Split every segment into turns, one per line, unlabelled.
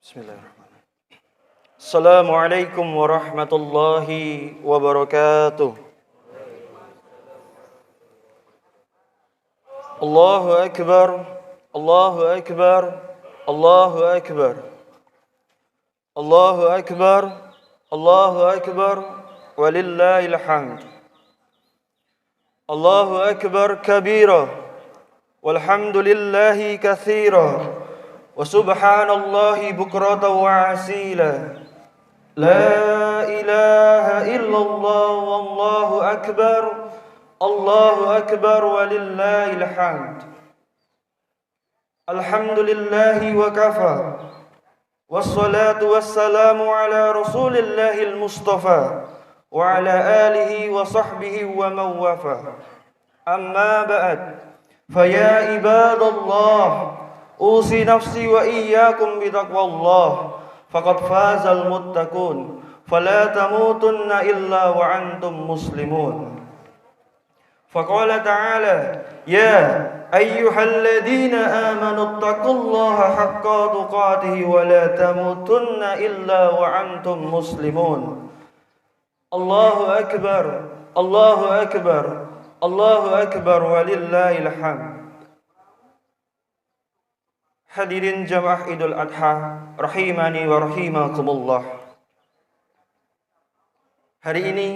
Bismillahirrahmanirrahim. Assalamualaikum warahmatullahi wabarakatuh. Allahu akbar, Allahu akbar, Allahu akbar. Allahu akbar, Allahu akbar, walillahil hamd. Allahu akbar kabira, walhamdulillahi katsira. Wa subhanallahi bukratan wa asila. La ilaha illallah wallahu akbar. Allahu akbar walillahil hamd. Alhamdulillahi wa kafa. Wassalatu wassalamu ala rasulillahil mustafa wa ala alihi wa sahbihi wa man wafa. Amma ba'd. Faya ibadallah, usi nafsi wa iyyakum bitaqwallah, faqad fazal muttaqun, fala tamutunna illa wa antum muslimun. Faqala ta'ala, ya ayyuhalladzina amanu taqullaha haqqa tuqatih wa la tamutunna illa wa antum muslimun. Allahu akbar, Allahu akbar, Allahu akbar walillahil hamd. Hadirin jamaah Idul Adha, rahimani wa rahimakumullah. Hari ini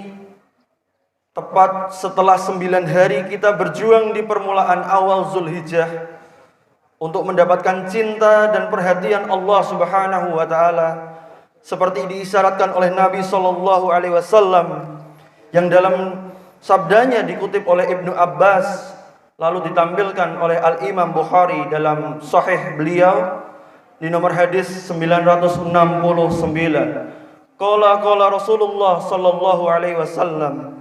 tepat setelah 9 hari kita berjuang di permulaan awal Zulhijjah untuk mendapatkan cinta dan perhatian Allah Subhanahu wa taala seperti diisyaratkan oleh Nabi sallallahu alaihi wasallam yang dalam sabdanya dikutip oleh Ibnu Abbas lalu ditampilkan oleh Al-Imam Bukhari dalam sahih beliau di nomor hadis 969. Qala Rasulullah sallallahu alaihi wasallam,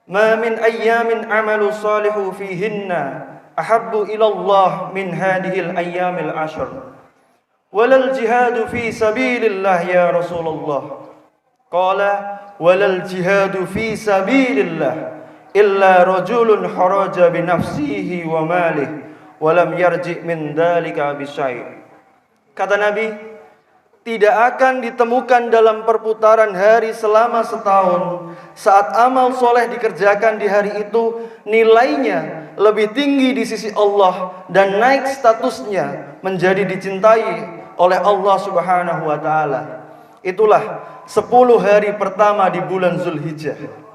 "Ma min ayyamin amalu salihu fihinna ahabbu ila Allah min hadhil ayyamil ashr. Walal jihadu fi sabilillah ya Rasulullah." Qala, "Walal jihadu fi sabilillah illa rajulun kharaja bi nafsihi wa malihi wa lam yarji' min dzalika bi syai'." Kata Nabi, tidak akan ditemukan dalam perputaran hari selama setahun saat amal soleh dikerjakan di hari itu nilainya lebih tinggi di sisi Allah dan naik statusnya menjadi dicintai oleh Allah Subhanahu wa taala. Itulah 10 hari pertama di bulan Zulhijjah.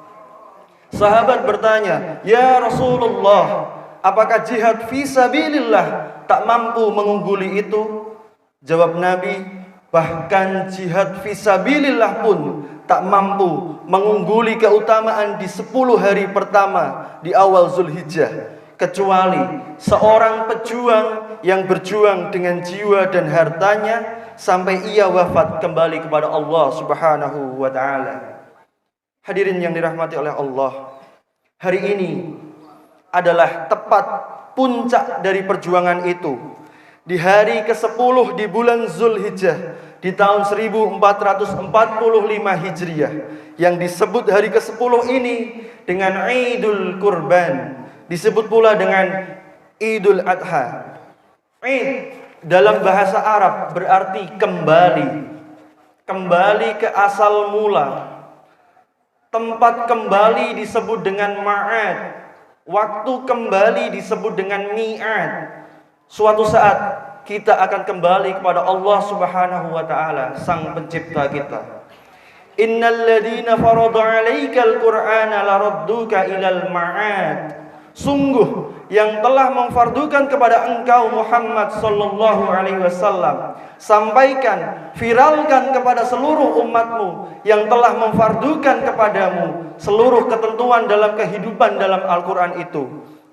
Sahabat bertanya, "Ya Rasulullah, apakah jihad fi sabilillah tak mampu mengungguli itu?" Jawab Nabi, bahkan jihad fi sabilillah pun tak mampu mengungguli keutamaan di 10 hari pertama di awal Zulhijjah, kecuali seorang pejuang yang berjuang dengan jiwa dan hartanya sampai ia wafat kembali kepada Allah Subhanahu wa taala. Hadirin yang dirahmati oleh Allah, hari ini adalah tepat puncak dari perjuangan itu. Di hari ke-10 di bulan Zulhijjah di tahun 1445 Hijriah yang disebut hari ke-10 ini dengan Idul Kurban, disebut pula dengan Idul Adha. Id dalam bahasa Arab berarti kembali, kembali ke asal mula. Tempat kembali disebut dengan ma'ad. Waktu kembali disebut dengan mi'ad. Suatu saat kita akan kembali kepada Allah Subhanahu wa taala, Sang Pencipta kita. Innal ladzina farada 'alaikal Qur'ana laradduka ilal ma'ad. Sungguh yang telah memfardukan kepada engkau Muhammad sallallahu alaihi wasallam, sampaikan, viralkan kepada seluruh umatmu yang telah memfardukan kepadamu seluruh ketentuan dalam kehidupan dalam Al-Quran itu.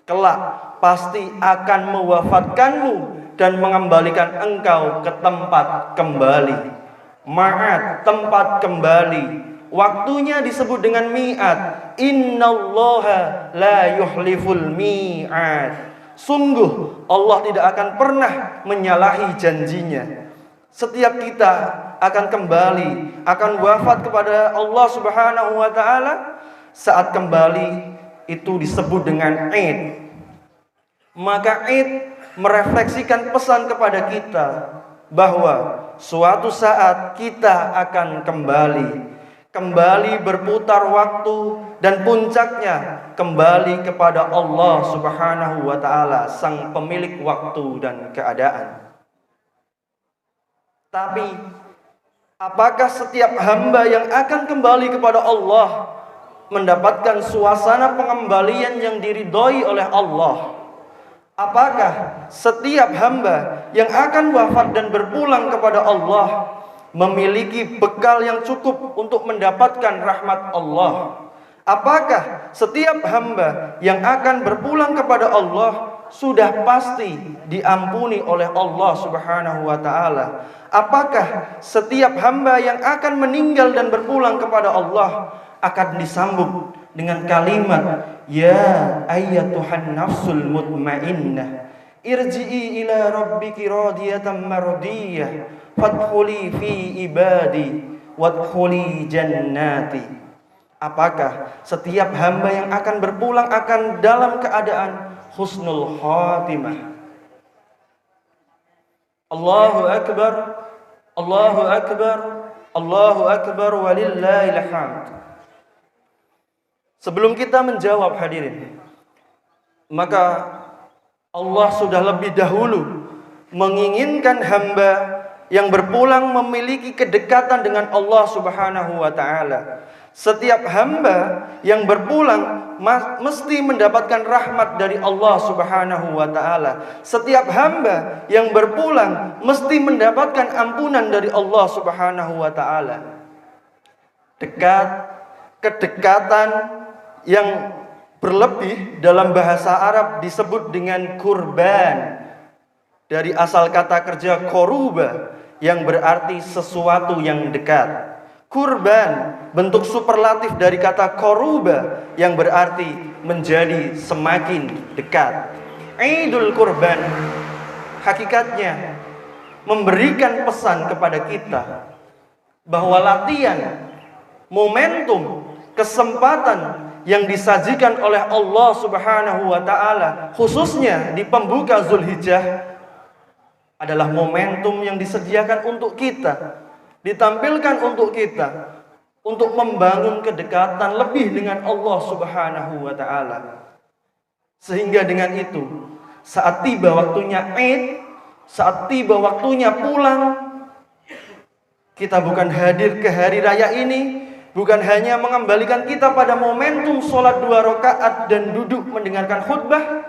Kelak pasti akan mewafatkanmu dan mengembalikan engkau ke tempat kembali. Ma'ad, tempat kembali. Waktunya disebut dengan mi'ad. Innallaha la yuhliful mi'ad. Sungguh Allah tidak akan pernah menyalahi janjinya. Setiap kita akan kembali, akan wafat kepada Allah Subhanahu wa taala. Saat kembali itu disebut dengan Id. Maka Id merefleksikan pesan kepada kita bahwa suatu saat kita akan kembali berputar waktu, dan puncaknya kembali kepada Allah Subhanahu wa taala, sang pemilik waktu dan keadaan. Tapi apakah setiap hamba yang akan kembali kepada Allah mendapatkan suasana pengembalian yang diridhoi oleh Allah? Apakah setiap hamba yang akan wafat dan berpulang kepada Allah memiliki bekal yang cukup untuk mendapatkan rahmat Allah? Apakah setiap hamba yang akan berpulang kepada Allah sudah pasti diampuni oleh Allah Subhanahu wa taala? Apakah setiap hamba yang akan meninggal dan berpulang kepada Allah akan disambut dengan kalimat, ya ayyatuhan nafsul mutmainnah, irji'i ila rabbiki radiyatan mardiyah, fadkhuli fi ibadi wadkhuli jannati. Apakah setiap hamba yang akan berpulang akan dalam keadaan husnul khatimah? Allahu akbar, Allahu akbar, Allahu akbar walillahil hamd. Sebelum kita menjawab hadirin, maka Allah sudah lebih dahulu menginginkan hamba yang berpulang memiliki kedekatan dengan Allah Subhanahu wa taala. Setiap hamba yang berpulang mesti mendapatkan rahmat dari Allah Subhanahu wa taala. Setiap hamba yang berpulang mesti mendapatkan ampunan dari Allah Subhanahu wa taala. Kedekatan yang berlebih dalam bahasa Arab disebut dengan kurban, dari asal kata kerja koruba yang berarti sesuatu yang dekat. Kurban bentuk superlatif dari kata koruba yang berarti menjadi semakin dekat. Idul Kurban hakikatnya memberikan pesan kepada kita bahwa latihan, momentum, kesempatan yang disajikan oleh Allah Subhanahu wa taala khususnya di pembuka Zulhijjah adalah momentum yang disediakan untuk kita, ditampilkan untuk kita, untuk membangun kedekatan lebih dengan Allah Subhanahu wa taala. Sehingga dengan itu, saat tiba waktunya Id, saat tiba waktunya pulang, kita bukan hadir ke hari raya ini bukan hanya mengembalikan kita pada momentum sholat 2 rakaat dan duduk mendengarkan khutbah,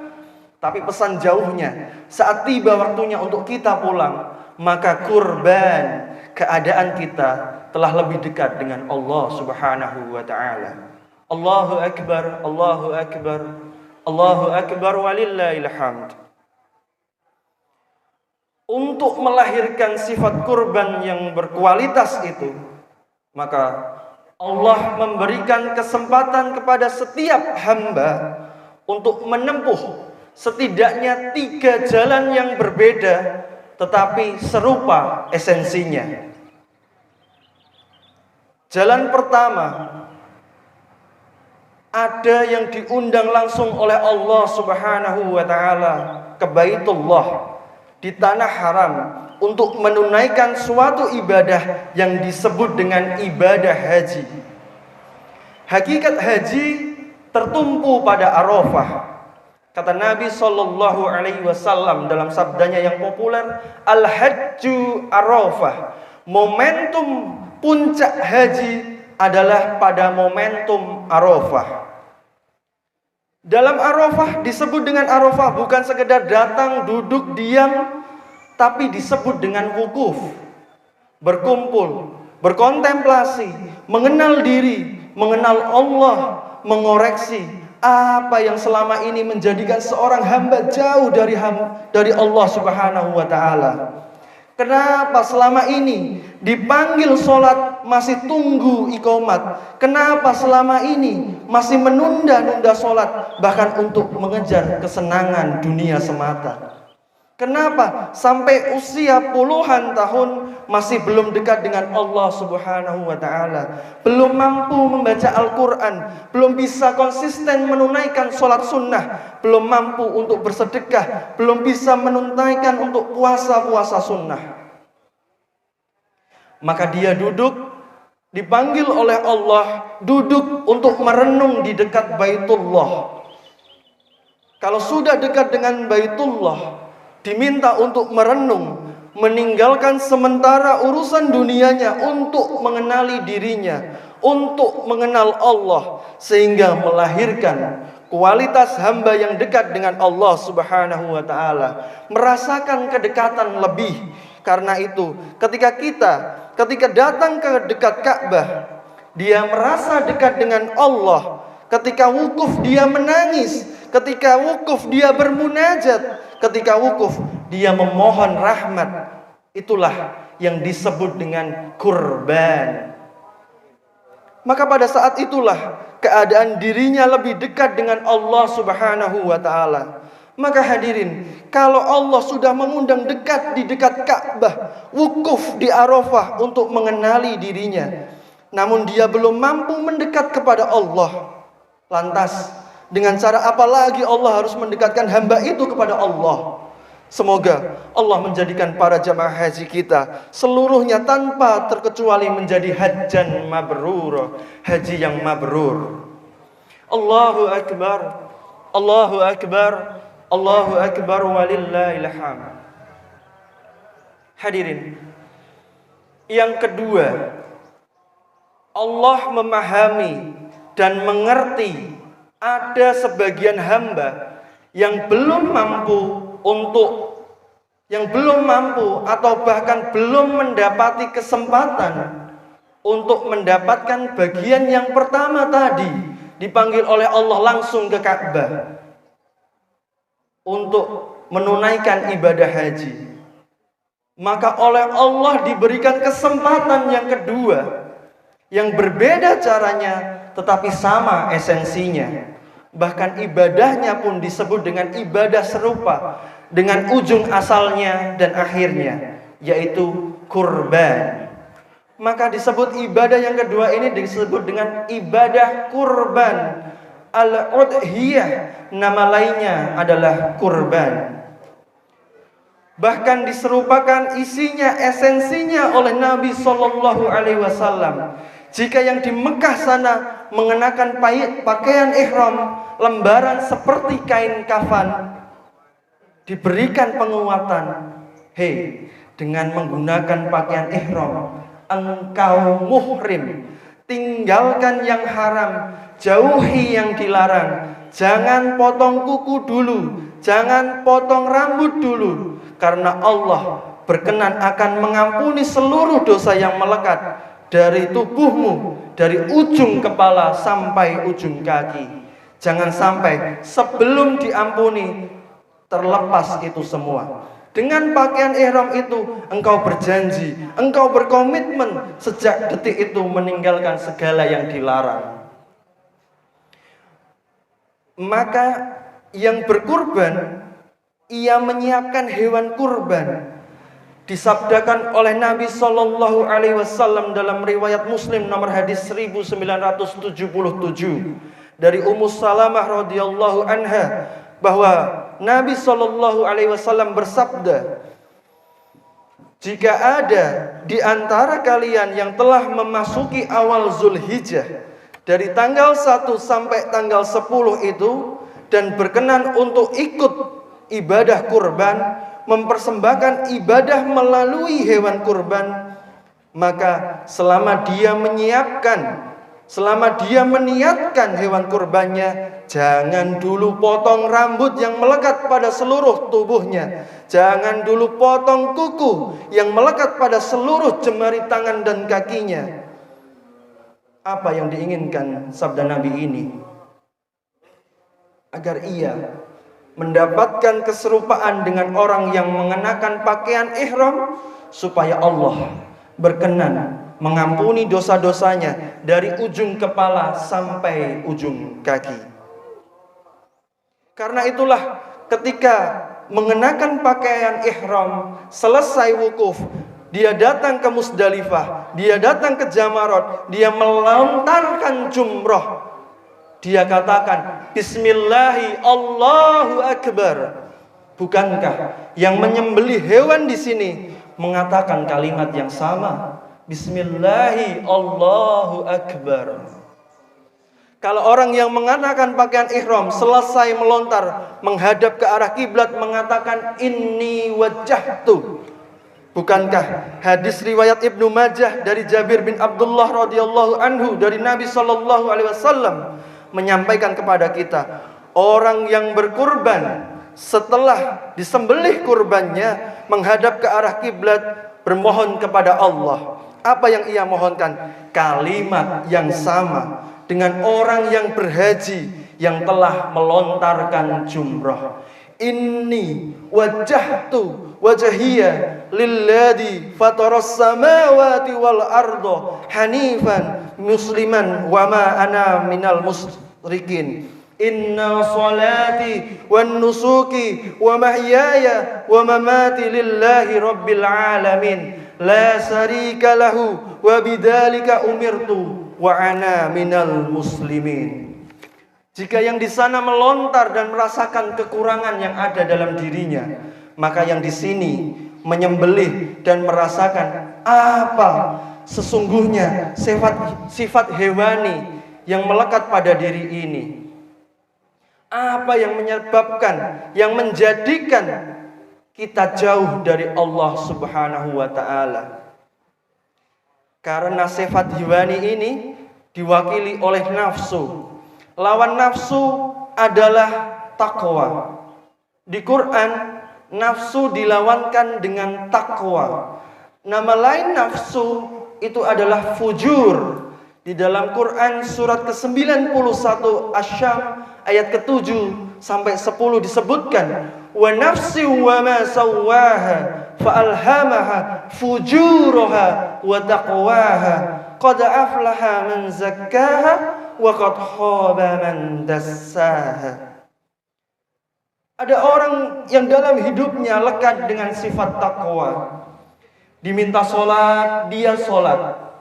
tapi pesan jauhnya, saat tiba waktunya untuk kita pulang, maka kurban, keadaan kita telah lebih dekat dengan Allah Subhanahu wa ta'ala. Allahu Akbar, Allahu Akbar, Allahu Akbar walillahil hamd. Untuk melahirkan sifat kurban yang berkualitas itu, maka Allah memberikan kesempatan kepada setiap hamba untuk menempuh setidaknya 3 jalan yang berbeda tetapi serupa esensinya. Jalan pertama, ada yang diundang langsung oleh Allah Subhanahu wa taala ke Baitullah, di tanah haram, untuk menunaikan suatu ibadah yang disebut dengan ibadah haji. Hakikat haji tertumpu pada Arafah. Kata Nabi sallallahu alaihi wasallam dalam sabdanya yang populer, al-hajju Arafah. Momentum puncak haji adalah pada momentum Arafah. Dalam Arafah disebut dengan Arafah bukan sekedar datang, duduk, diam, tapi disebut dengan wukuf, berkumpul, berkontemplasi, mengenal diri, mengenal Allah, mengoreksi apa yang selama ini menjadikan seorang hamba jauh dari Allah Subhanahu wa taala. Kenapa selama ini dipanggil sholat masih tunggu iqamat? Kenapa selama ini masih menunda-nunda sholat bahkan untuk mengejar kesenangan dunia semata? Kenapa sampai usia puluhan tahun masih belum dekat dengan Allah Subhanahu wa ta'ala? Belum mampu membaca Al-Quran, belum bisa konsisten menunaikan sholat sunnah, belum mampu untuk bersedekah, belum bisa menunaikan untuk puasa-puasa sunnah. Maka dia duduk, dipanggil oleh Allah, duduk untuk merenung di dekat Baitullah. Kalau sudah dekat dengan Baitullah, diminta untuk merenung, meninggalkan sementara urusan dunianya untuk mengenali dirinya, untuk mengenal Allah, sehingga melahirkan kualitas hamba yang dekat dengan Allah Subhanahu wa ta'ala, merasakan kedekatan lebih. Karena itu, ketika datang ke dekat Ka'bah, dia merasa dekat dengan Allah. Ketika wukuf dia menangis, ketika wukuf dia bermunajat, ketika wukuf dia memohon rahmat. Itulah yang disebut dengan kurban. Maka pada saat itulah keadaan dirinya lebih dekat dengan Allah Subhanahu wa ta'ala. Maka hadirin, kalau Allah sudah mengundang di dekat Ka'bah, wukuf di Arafah untuk mengenali dirinya, namun dia belum mampu mendekat kepada Allah, lantas dengan cara apa lagi Allah harus mendekatkan hamba itu kepada Allah? Semoga Allah menjadikan para jamaah haji kita seluruhnya tanpa terkecuali menjadi hajjan mabrur, haji yang mabrur. Allahu akbar, Allahu akbar, Allahu akbar walillahil hamd. Hadirin, yang kedua, Allah memahami dan mengerti ada sebagian hamba yang belum mampu atau bahkan belum mendapati kesempatan untuk mendapatkan bagian yang pertama tadi, dipanggil oleh Allah langsung ke Ka'bah untuk menunaikan ibadah haji. Maka oleh Allah diberikan kesempatan yang kedua, yang berbeda caranya tetapi sama esensinya. Bahkan ibadahnya pun disebut dengan ibadah serupa dengan ujung asalnya dan akhirnya, yaitu kurban. Maka disebut ibadah yang kedua ini disebut dengan ibadah kurban. Al-udhiyah, nama lainnya adalah kurban. Bahkan diserupakan isinya, esensinya oleh Nabi Sallallahu Alaihi Wasallam. Jika yang di Mekah sana mengenakan pakaian ihram, lembaran seperti kain kafan, diberikan penguatan, hei, dengan menggunakan pakaian ihram, engkau muhrim, tinggalkan yang haram, jauhi yang dilarang, jangan potong kuku dulu, jangan potong rambut dulu, karena Allah berkenan akan mengampuni seluruh dosa yang melekat dari tubuhmu, dari ujung kepala sampai ujung kaki. Jangan sampai sebelum diampuni terlepas itu semua. Dengan pakaian ihram itu engkau berjanji, engkau berkomitmen sejak detik itu meninggalkan segala yang dilarang. Maka yang berkurban, ia menyiapkan hewan kurban. Disabdakan oleh Nabi Sallallahu Alaihi Wasallam dalam riwayat Muslim nomor hadis 1977 dari Ummu Salamah radhiyallahu anha, bahwa Nabi Sallallahu Alaihi Wasallam bersabda, jika ada di antara kalian yang telah memasuki awal Zulhijjah dari tanggal 1 sampai tanggal 10 itu dan berkenan untuk ikut ibadah kurban, mempersembahkan ibadah melalui hewan kurban, maka selama dia meniatkan hewan kurbannya, jangan dulu potong rambut yang melekat pada seluruh tubuhnya, jangan dulu potong kuku yang melekat pada seluruh jemari tangan dan kakinya. Apa yang diinginkan sabda Nabi ini? Agar ia mendapatkan keserupaan dengan orang yang mengenakan pakaian ihram, supaya Allah berkenan mengampuni dosa-dosanya dari ujung kepala sampai ujung kaki. Karena itulah ketika mengenakan pakaian ihram, selesai wukuf, dia datang ke Musdalifah, dia datang ke Jamarot, dia melontarkan jumrah. Dia katakan, Bismillahi Allahu Akbar. Bukankah yang menyembelih hewan di sini mengatakan kalimat yang sama? Bismillahi Allahu Akbar. Kalau orang yang mengenakan pakaian ihram selesai melontar menghadap ke arah kiblat mengatakan inni wajjahtu. Bukankah hadis riwayat Ibnu Majah dari Jabir bin Abdullah radhiyallahu anhu dari Nabi sallallahu alaihi wasallam menyampaikan kepada kita, orang yang berkurban setelah disembelih kurbannya menghadap ke arah kiblat bermohon kepada Allah. Apa yang ia mohonkan? Kalimat yang sama dengan orang yang berhaji yang telah melontarkan jumrah. Inni wajjahtu wajhiya lilladzi fataras samawati wal arda hanifan musliman wa ma ana minal musyrikin. Inna salati wan nusuki wa mahyaya wa mamati lillahi rabbil alamin la syarika lahu wa bidzalika umirtu wa ana minal muslimin. Jika yang di sana melontar dan merasakan kekurangan yang ada dalam dirinya, maka yang di sini menyembelih dan merasakan apa sesungguhnya sifat hewani yang melekat pada diri ini. Apa yang menyebabkan, yang menjadikan kita jauh dari Allah Subhanahu wa ta'ala. Karena sifat hewani ini diwakili oleh nafsu. Lawan nafsu adalah takwa. Di Quran, nafsu dilawankan dengan takwa. Nama lain nafsu itu adalah fujur. Di dalam Quran surat ke-91 Asy-Syam ayat ke-7 sampai 10 disebutkan, wa nafsi wa ma sawwaha fa'alhamaha fujuraha wa taqwaha qad aflaha man zakkaha wa qad khaba man dassaha. Ada orang yang dalam hidupnya lekat dengan sifat takwa. Diminta sholat, dia sholat.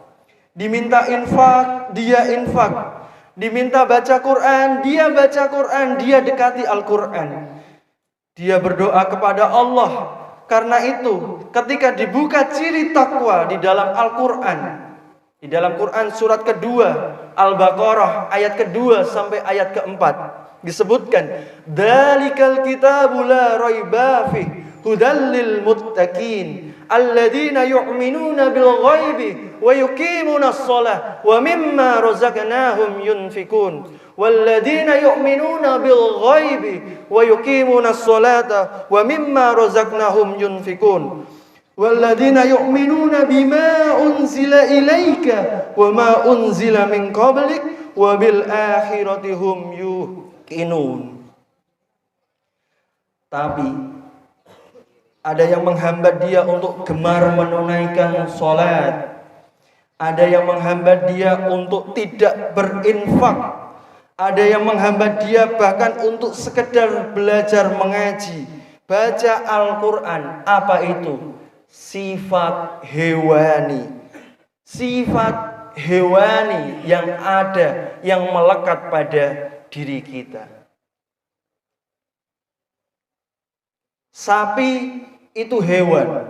Diminta infak, dia infak. Diminta baca Quran, dia baca Quran, dia dekati Al-Quran. Dia berdoa kepada Allah. Karena itu, ketika dibuka ciri takwa di dalam Al-Quran, di dalam Quran surat kedua, Al-Baqarah ayat kedua sampai ayat keempat, disebutkan, "Dzalikal kitabu la raiba fihi hudal lil muttaqin alladzina yu'minuna bil ghaibi wa yuqimunas shalah wa mimma razaqnahum yunfikun walladzina yu'minuna bil ghaibi wa yuqimunas salata wa mimma razaqnahum yunfikun walladzina yu'minuna bima unzila ilaika wa ma unzila min qablik wa bil akhirati hum yuqinun." Tapi ada yang menghambat dia untuk gemar menunaikan sholat. Ada yang menghambat dia untuk tidak berinfak. Ada yang menghambat dia bahkan untuk sekedar belajar mengaji, baca Al-Quran. Apa itu? Sifat hewani. Sifat hewani yang ada, yang melekat pada diri kita. Sapi itu hewan,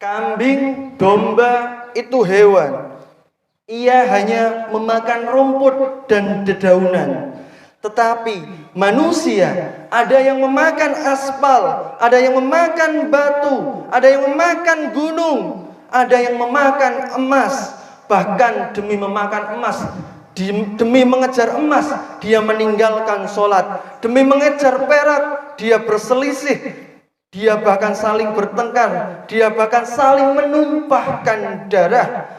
kambing, domba itu hewan. Ia hanya memakan rumput dan dedaunan. Tetapi manusia, ada yang memakan aspal, ada yang memakan batu, ada yang memakan gunung, ada yang memakan emas. Bahkan demi memakan emas, demi mengejar emas, dia meninggalkan sholat. Demi mengejar perak, dia berselisih. Dia bahkan saling bertengkar. Dia bahkan saling menumpahkan darah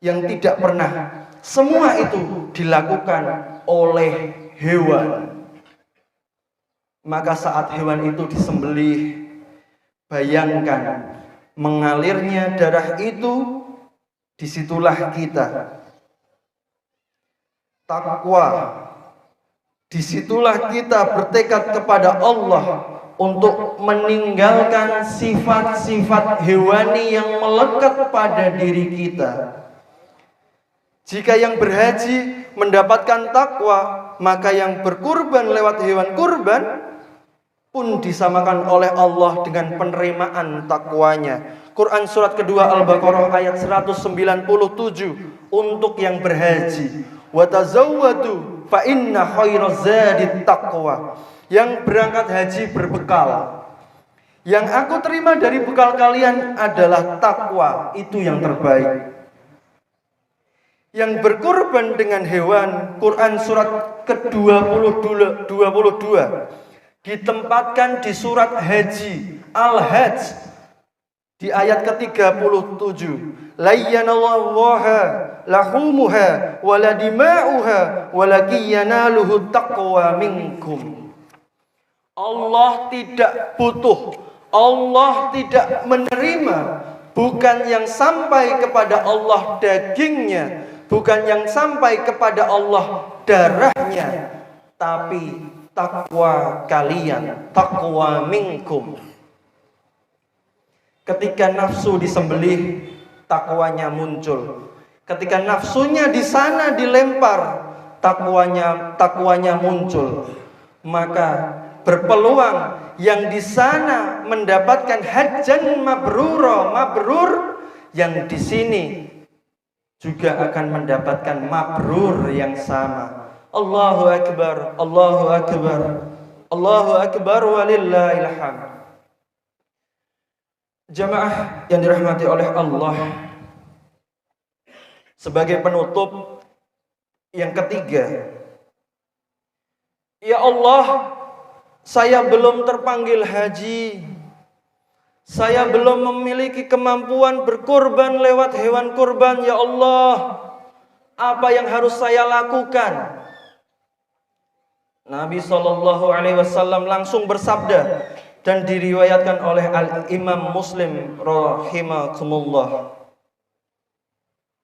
yang tidak pernah. Semua itu dilakukan oleh hewan. Maka saat hewan itu disembelih, bayangkan mengalirnya darah itu, disitulah kita. Takwa, disitulah kita bertekad kepada Allah untuk meninggalkan sifat-sifat hewani yang melekat pada diri kita. Jika yang berhaji mendapatkan takwa, maka yang berkurban lewat hewan kurban pun disamakan oleh Allah dengan penerimaan takwanya. Quran surat kedua Al-Baqarah ayat 197 untuk yang berhaji. Wa tazawwadu fa inna khairaz zadit taqwa. Yang berangkat haji berbekal. Yang aku terima dari bekal kalian adalah takwa, itu yang terbaik. Yang berkorban dengan hewan, Quran surat ke-22 ditempatkan di surat Haji Al-Hajj di ayat ke-37. Layyanallaha lahumuha waladima'uha walakiyanaluhu taqwa minkum. Allah tidak butuh, Allah tidak menerima, bukan yang sampai kepada Allah dagingnya, bukan yang sampai kepada Allah darahnya, tapi takwa kalian, takwa minkum. Ketika nafsu disembelih, takwanya muncul. Ketika nafsunya di sana dilempar, takwanya muncul. Maka berpeluang yang di sana mendapatkan hajjan mabrur, yang di sini juga akan mendapatkan mabrur yang sama. Allahu akbar, Allahu akbar, Allahu akbar walillahil hamd. Jamaah yang dirahmati oleh Allah, sebagai penutup yang ketiga, ya Allah, saya belum terpanggil haji, saya belum memiliki kemampuan berkorban lewat hewan kurban. Ya Allah, apa yang harus saya lakukan? Nabi SAW langsung bersabda, dan diriwayatkan oleh Al-Imam Muslim rahimakumullah.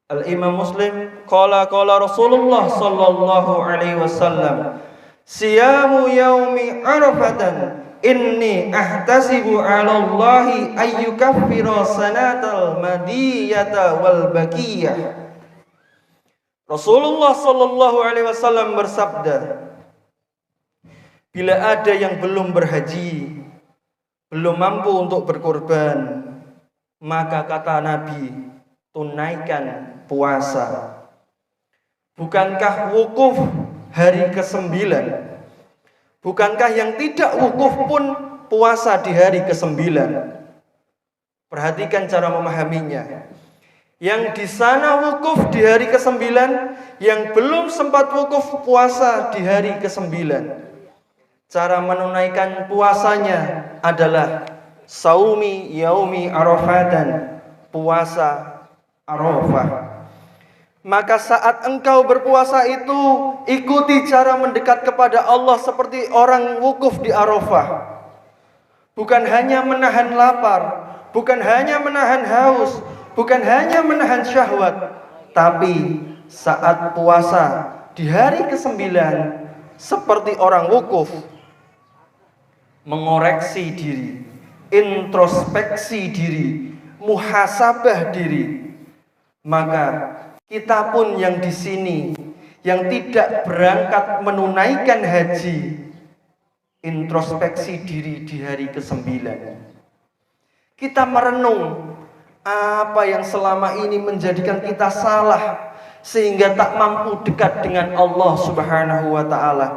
Al-Imam Muslim qala Rasulullah sallallahu alaihi wasallam, siyamu yaumi arafatan inni ahtasibu 'ala Allahi ayyukaffira sanatal madiyata wal baqiyah. Rasulullah sallallahu alaihi wasallam bersabda, bila ada yang belum berhaji, belum mampu untuk berkorban, maka kata Nabi, tunaikan puasa. Bukankah wukuf hari ke-9? Bukankah yang tidak wukuf pun puasa di hari ke-9? Perhatikan cara memahaminya. Yang di sana wukuf di hari ke-9, yang belum sempat wukuf puasa di hari ke-9. Cara menunaikan puasanya adalah saumi yaumi arafatan, puasa Arafah. Maka saat engkau berpuasa itu, ikuti cara mendekat kepada Allah seperti orang wukuf di Arafah. Bukan hanya menahan lapar, bukan hanya menahan haus, bukan hanya menahan syahwat, tapi saat puasa di hari ke-9 seperti orang wukuf, mengoreksi diri, introspeksi diri, muhasabah diri. Maka kita pun yang di sini, yang tidak berangkat menunaikan haji, introspeksi diri di hari ke-9. Kita merenung apa yang selama ini menjadikan kita salah sehingga tak mampu dekat dengan Allah Subhanahu wa ta'ala.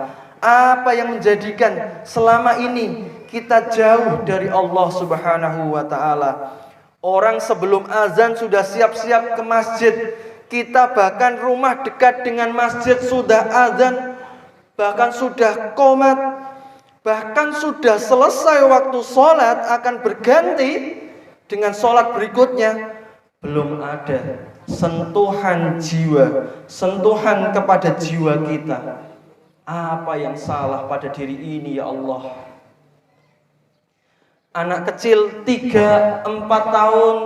Apa yang menjadikan selama ini kita jauh dari Allah Subhanahu wa ta'ala. Orang sebelum azan sudah siap-siap ke masjid. Kita bahkan rumah dekat dengan masjid sudah azan, bahkan sudah qomat, bahkan sudah selesai waktu sholat akan berganti dengan sholat berikutnya. Belum ada sentuhan jiwa, sentuhan kepada jiwa kita. Apa yang salah pada diri ini ya Allah? Anak kecil 3-4 tahun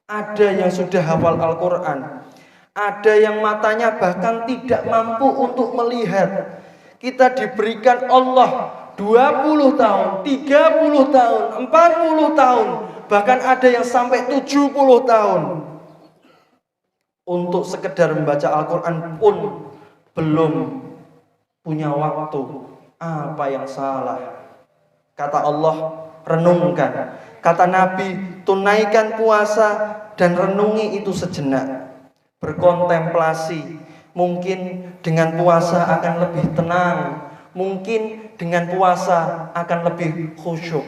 ada yang sudah hafal Al-Quran, ada yang matanya bahkan tidak mampu untuk melihat. Kita diberikan Allah 20 tahun, 30 tahun, 40 tahun, bahkan ada yang sampai 70 tahun. Untuk sekedar membaca Al-Quran pun belum punya waktu. Apa yang salah? Kata Allah, renungkan. Kata Nabi, tunaikan puasa dan renungi itu sejenak. Berkontemplasi. Mungkin dengan puasa akan lebih tenang. Mungkin dengan puasa akan lebih khusyuk.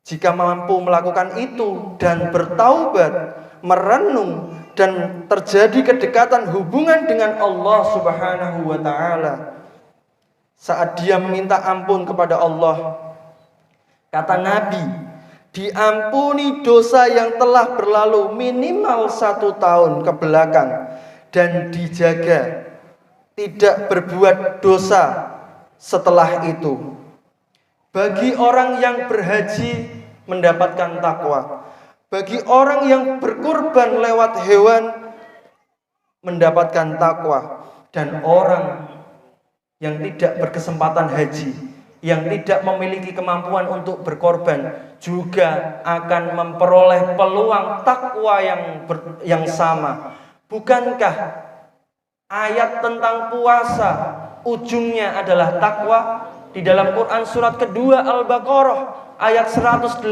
Jika mampu melakukan itu dan bertaubat, merenung, dan terjadi kedekatan hubungan dengan Allah Subhanahu wa Ta'ala, saat dia meminta ampun kepada Allah, kata Nabi, diampuni dosa yang telah berlalu minimal 1 tahun ke belakang dan dijaga tidak berbuat dosa setelah itu. Bagi orang yang berhaji mendapatkan takwa. Bagi orang yang berkurban lewat hewan mendapatkan takwa. Dan orang yang tidak berkesempatan haji, yang tidak memiliki kemampuan untuk berkorban, juga akan memperoleh peluang takwa yang sama. Bukankah ayat tentang puasa ujungnya adalah takwa? Di dalam Quran surat kedua Al-Baqarah ayat 183,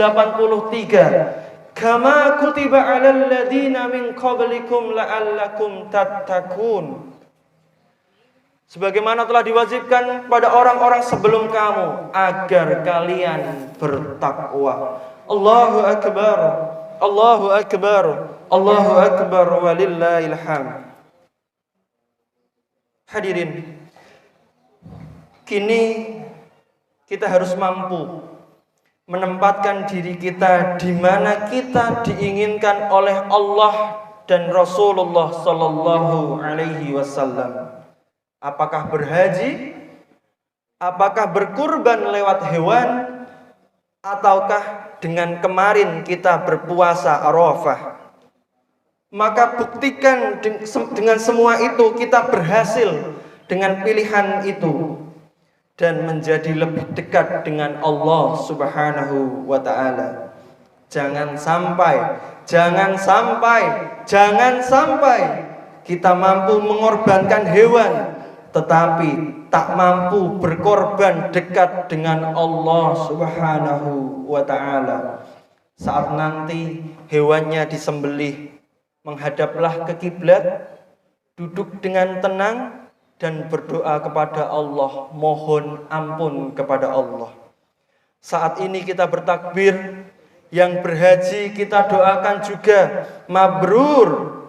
kama kutiba 'alal ladzina min qablikum la'allakum tattaqun. Sebagaimana telah diwajibkan pada orang-orang sebelum kamu agar kalian bertakwa. Allahu akbar. Allahu akbar. Allahu akbar walillahil hamd. Hadirin, kini kita harus mampu menempatkan diri kita di mana kita diinginkan oleh Allah dan Rasulullah sallallahu alaihi wasallam. Apakah berhaji? Apakah berkurban lewat hewan? Ataukah dengan kemarin kita berpuasa Arafah? Maka buktikan dengan semua itu kita berhasil dengan pilihan itu dan menjadi lebih dekat dengan Allah Subhanahu wa Ta'ala. Jangan sampai kita mampu mengorbankan hewan tetapi tak mampu berkorban dekat dengan Allah Subhanahu wa Ta'ala. Saat nanti hewannya disembelih, menghadaplah ke kiblat, duduk dengan tenang dan berdoa kepada Allah, mohon ampun kepada Allah. Saat ini kita bertakbir, yang berhaji kita doakan juga mabrur.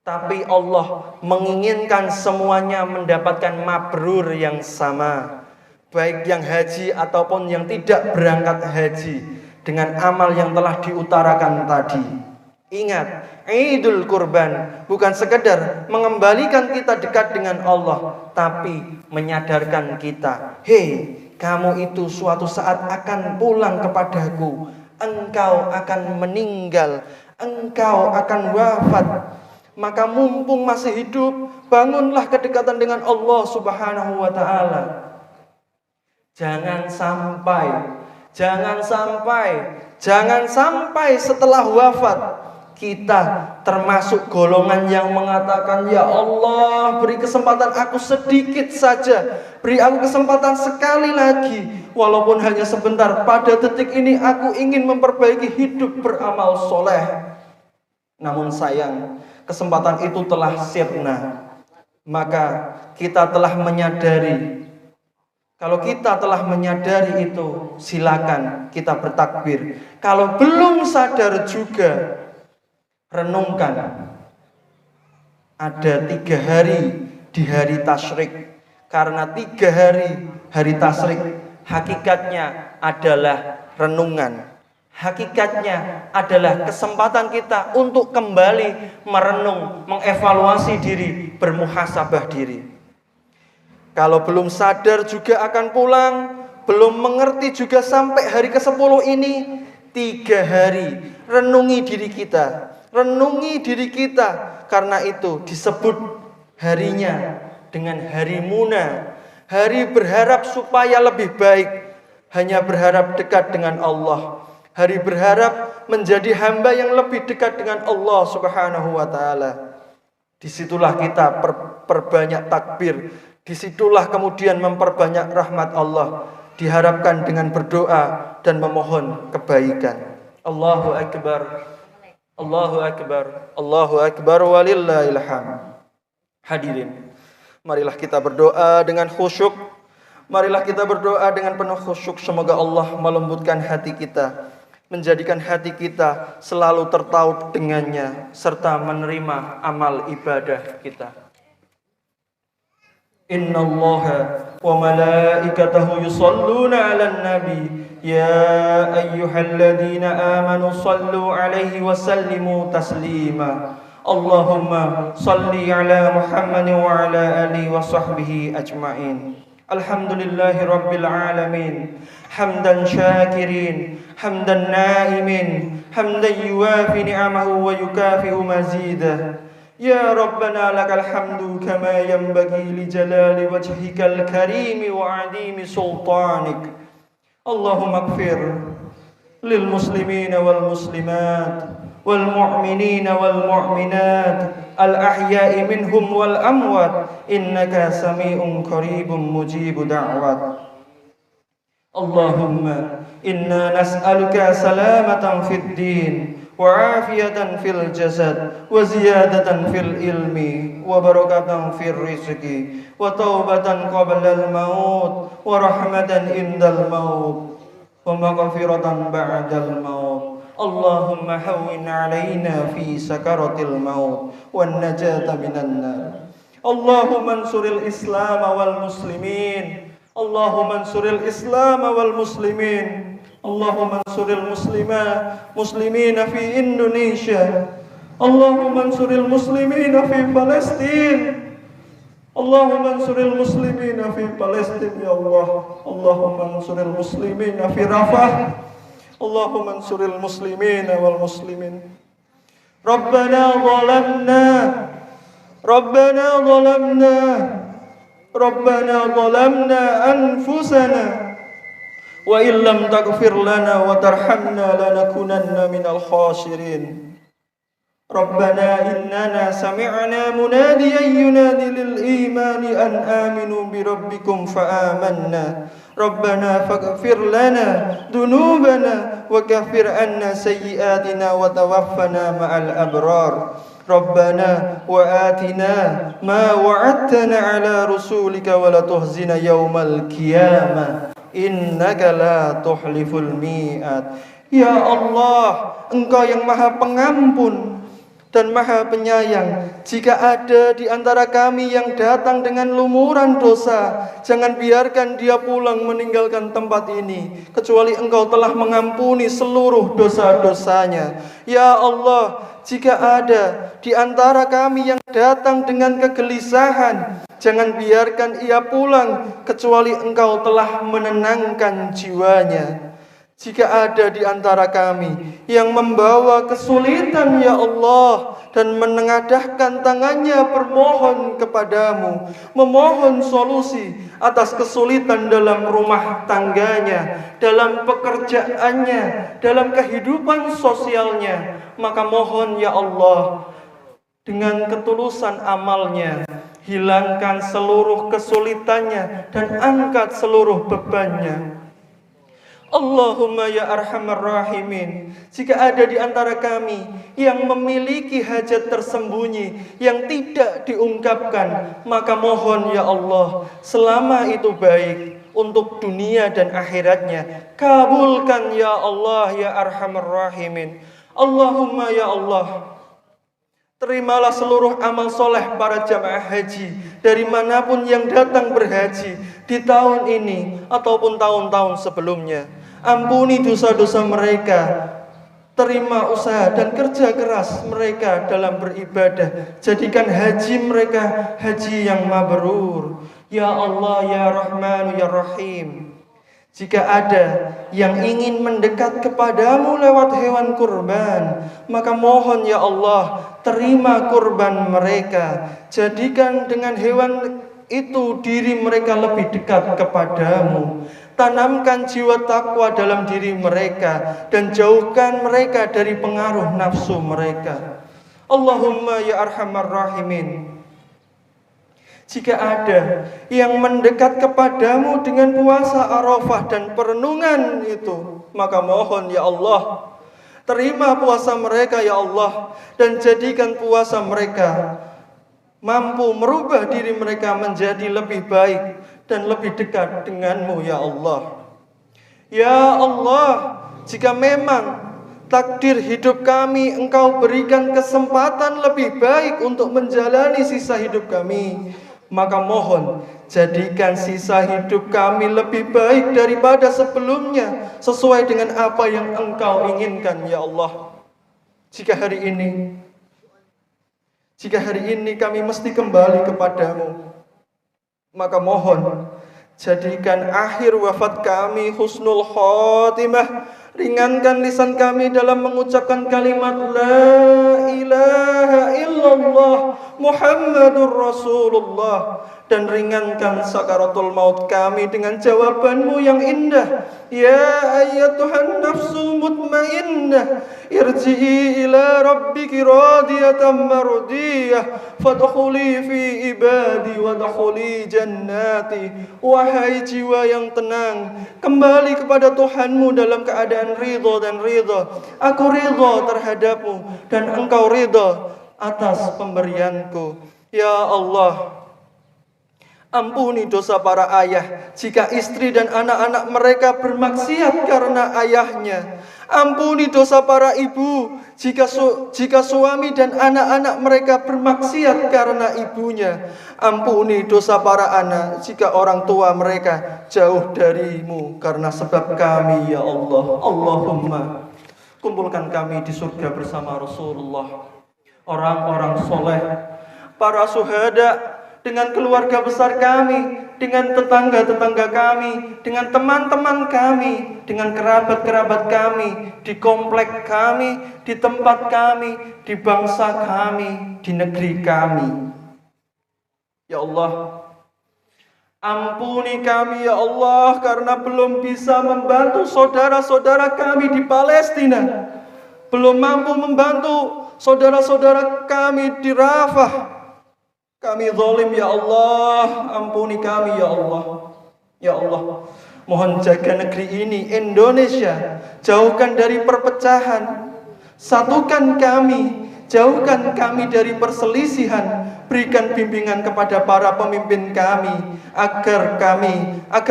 Tapi Allah menginginkan semuanya mendapatkan mabrur yang sama, baik yang haji ataupun yang tidak berangkat haji, dengan amal yang telah diutarakan tadi. Ingat, Idul Kurban bukan sekedar mengembalikan kita dekat dengan Allah, tapi menyadarkan kita, hei, kamu itu suatu saat akan pulang kepadaku. Engkau akan meninggal, engkau akan wafat. Maka mumpung masih hidup, bangunlah kedekatan dengan Allah Subhanahu wa Ta'ala. Jangan sampai setelah wafat kita termasuk golongan yang mengatakan, ya Allah, beri kesempatan aku sedikit saja, beri aku kesempatan sekali lagi, walaupun hanya sebentar. Pada detik ini aku ingin memperbaiki hidup, beramal soleh. Namun sayang, kesempatan itu telah sirna. Maka kita telah menyadari. Kalau kita telah menyadari itu, silakan kita bertakbir. Kalau belum sadar juga, renungkan. Ada 3 hari di hari tasyrik. Karena 3 hari tasyrik hakikatnya adalah renungan. Hakikatnya adalah kesempatan kita untuk kembali merenung, mengevaluasi diri, bermuhasabah diri. Kalau belum sadar juga akan pulang, belum mengerti juga sampai hari ke-10 ini, 3 hari renungi diri kita. Renungi diri kita. Karena itu disebut harinya dengan hari Muna, hari berharap supaya lebih baik, hanya berharap dekat dengan Allah, hari berharap menjadi hamba yang lebih dekat dengan Allah Subhanahu wa Ta'ala. Disitulah kita perbanyak takbir, disitulah kemudian memperbanyak rahmat Allah. Diharapkan dengan berdoa, dan memohon kebaikan. Allahu Akbar, Allahu Akbar, Allahu Akbar, walillahil hamd. Hadirin, marilah kita berdoa dengan khusyuk. Marilah kita berdoa dengan penuh khusyuk. Semoga Allah melembutkan hati kita, menjadikan hati kita selalu tertaut dengannya, serta menerima amal ibadah kita. Inna Allaha wa malaikatahu yusalluna ala nabi ya ayyuhalladzina amanu sallu alaihi wa sallimu taslima. Allahumma salli ala Muhammad wa ala alihi wa sahbihi ajma'in. Alhamdulillahi rabbil alamin. Hamdan syakirin, hamdan naimin, hamdan yuwafi ni'amahu wa yukafi'u mazidah. Ya Rabbana lakal hamdu kama yanbaghi li jalali wajhikal karimi wa adimi sultanik. Allahumma ighfir lil muslimina wal muslimat wal mu'minina wal mu'minat al ahya'i minhum wal amwat innaka sami'un qaribun mujibu da'wat. Allahumma inna nas'aluka salamatan fid din wa afiyatan fil jasad wa ziyadatan fil ilmi wa barakatan fil rizqi wa taubatan qabla al maut wa rahmatan indal maut wa maghfiratan ba'dal maut. Allahumma hawwin alaina fi sakaratil maut wan najata minan nar. Allahumma ansuril islam wal muslimin. Allahumma ansuril islam wal muslimin. Allahumma ansuril muslimina fi Indonesia. Allahumma ansuril muslimina fi Palestin. Allahumma ansuril muslimina fi Palestin ya Allah. Allahumma ansuril muslimina fi Rafah. Allahumma ansuril muslimina wal muslimin. Rabbana zalamna anfusana wa illam taghfir lana wa tarhamna lanakunanna minal khasirin. Rabbana innana sami'na munadiyan yunadi lil imani an aminu bi rabbikum fa amanna. Rabbana faghfir lana dhunubana wa kaffir anna sayyi'atina wa tawaffana ma'al abrar. Rabbana wa atina ma wa'adtana ala rusulika wa la tuhzina yawmal qiyamah innaka la tuhliful mi'ad. Ya Allah, Engkau yang Maha Pengampun dan Maha Penyayang. Jika ada di antara kami yang datang dengan lumuran dosa, jangan biarkan dia pulang meninggalkan tempat ini kecuali Engkau telah mengampuni seluruh dosa-dosanya. Ya Allah, jika ada di antara kami yang datang dengan kegelisahan, jangan biarkan ia pulang kecuali Engkau telah menenangkan jiwanya. Jika ada di antara kami yang membawa kesulitan ya Allah dan menengadahkan tangannya bermohon kepadamu, memohon solusi atas kesulitan dalam rumah tangganya, dalam pekerjaannya, dalam kehidupan sosialnya, maka mohon ya Allah, dengan ketulusan amalnya, hilangkan seluruh kesulitannya dan angkat seluruh bebannya. Allahumma ya arhamar rahimin, jika ada di antara kami yang memiliki hajat tersembunyi yang tidak diungkapkan, maka mohon ya Allah, selama itu baik untuk dunia dan akhiratnya, kabulkan ya Allah ya arhamar rahimin. Allahumma ya Allah, terimalah seluruh amal soleh para jamaah haji dari manapun yang datang berhaji di tahun ini ataupun tahun-tahun sebelumnya. Ampuni dosa-dosa mereka, terima usaha dan kerja keras mereka dalam beribadah. Jadikan haji mereka haji yang mabrur. Ya Allah ya Rahman ya Rahim. Jika ada yang ingin mendekat kepadamu lewat hewan kurban, maka mohon ya Allah, terima kurban mereka. Jadikan dengan hewan itu diri mereka lebih dekat kepadamu. Tanamkan jiwa takwa dalam diri mereka dan jauhkan mereka dari pengaruh nafsu mereka. Allahumma ya arhamar rahimin. Jika ada yang mendekat kepadamu dengan puasa Arafah dan perenungan itu, Maka mohon ya Allah, terima puasa mereka ya Allah, dan jadikan puasa mereka mampu merubah diri mereka menjadi lebih baik dan lebih dekat denganmu ya Allah. Ya Allah, jika memang takdir hidup kami Engkau berikan kesempatan lebih baik untuk menjalani sisa hidup kami, maka mohon jadikan sisa hidup kami lebih baik daripada sebelumnya, sesuai dengan apa yang Engkau inginkan ya Allah. Jika hari ini kami mesti kembali kepadamu, maka mohon jadikan akhir wafat kami husnul khotimah. Ringankan lisan kami dalam mengucapkan kalimat La ilaha illallah Muhammadur Rasulullah. Dan ringankan sakaratul maut kami dengan jawabanmu yang indah. Ya ayyatuhan nafsul mutmainnah, irji'i ila rabbiki radiyatan mardiyah, fadkhuli fi ibadi wadkhuli jannati. Wahai jiwa yang tenang, kembali kepada Tuhanmu dalam keadaan ridha dan ridha. Aku ridha terhadapmu dan engkau ridha atas pemberianku. Ya Allah, ampuni dosa para ayah jika istri dan anak-anak mereka bermaksiat karena ayahnya. Ampuni dosa para ibu jika suami dan anak-anak mereka bermaksiat karena ibunya. Ampuni dosa para anak jika orang tua mereka jauh darimu karena sebab kami ya Allah. Allahumma kumpulkan kami di surga bersama Rasulullah, orang-orang soleh, para syuhada, dengan keluarga besar kami, dengan tetangga-tetangga kami, dengan teman-teman kami, dengan kerabat-kerabat kami, di komplek kami, di tempat kami, di bangsa kami, di negeri kami. Ya Allah, ampuni kami ya Allah karena belum bisa membantu saudara-saudara kami di Palestina, belum mampu membantu saudara-saudara kami di Rafah. Kami zalim ya Allah, ampuni kami ya Allah. Ya Allah, mohon jaga negeri ini, Indonesia, jauhkan dari perpecahan, satukan kami, jauhkan kami dari perselisihan, berikan bimbingan kepada para pemimpin kami, agar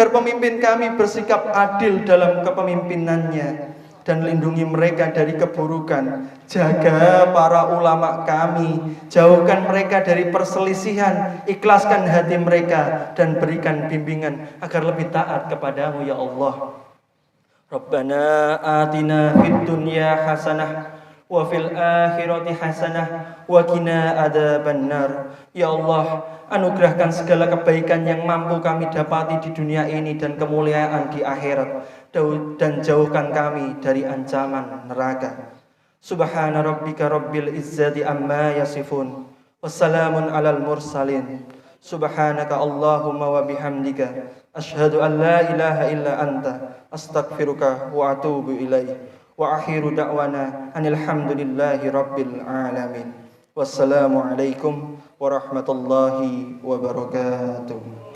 pemimpin kami bersikap adil dalam kepemimpinannya, dan lindungi mereka dari keburukan. Jaga para ulama kami, jauhkan mereka dari perselisihan, ikhlaskan hati mereka, dan berikan bimbingan agar lebih taat kepadamu ya Allah. Rabbana atina fid dunya hasanah wa fil akhirati hasanah wa qina adzabannar. Ya Allah, anugerahkan segala kebaikan yang mampu kami dapati di dunia ini dan kemuliaan di akhirat, dan jauhkan kami dari ancaman neraka. Subhana rabbika rabbil izzati amma yasifun, wassalamun alal mursalin. Subhanaka Allahumma wa bihamdika, ashhadu an la ilaha illa anta, astaghfiruka wa atubu ilaih. Wa akhiru da'wana anil hamdulillahi rabbil alamin. Wassalamu alaikum warahmatullahi wabarakatuh.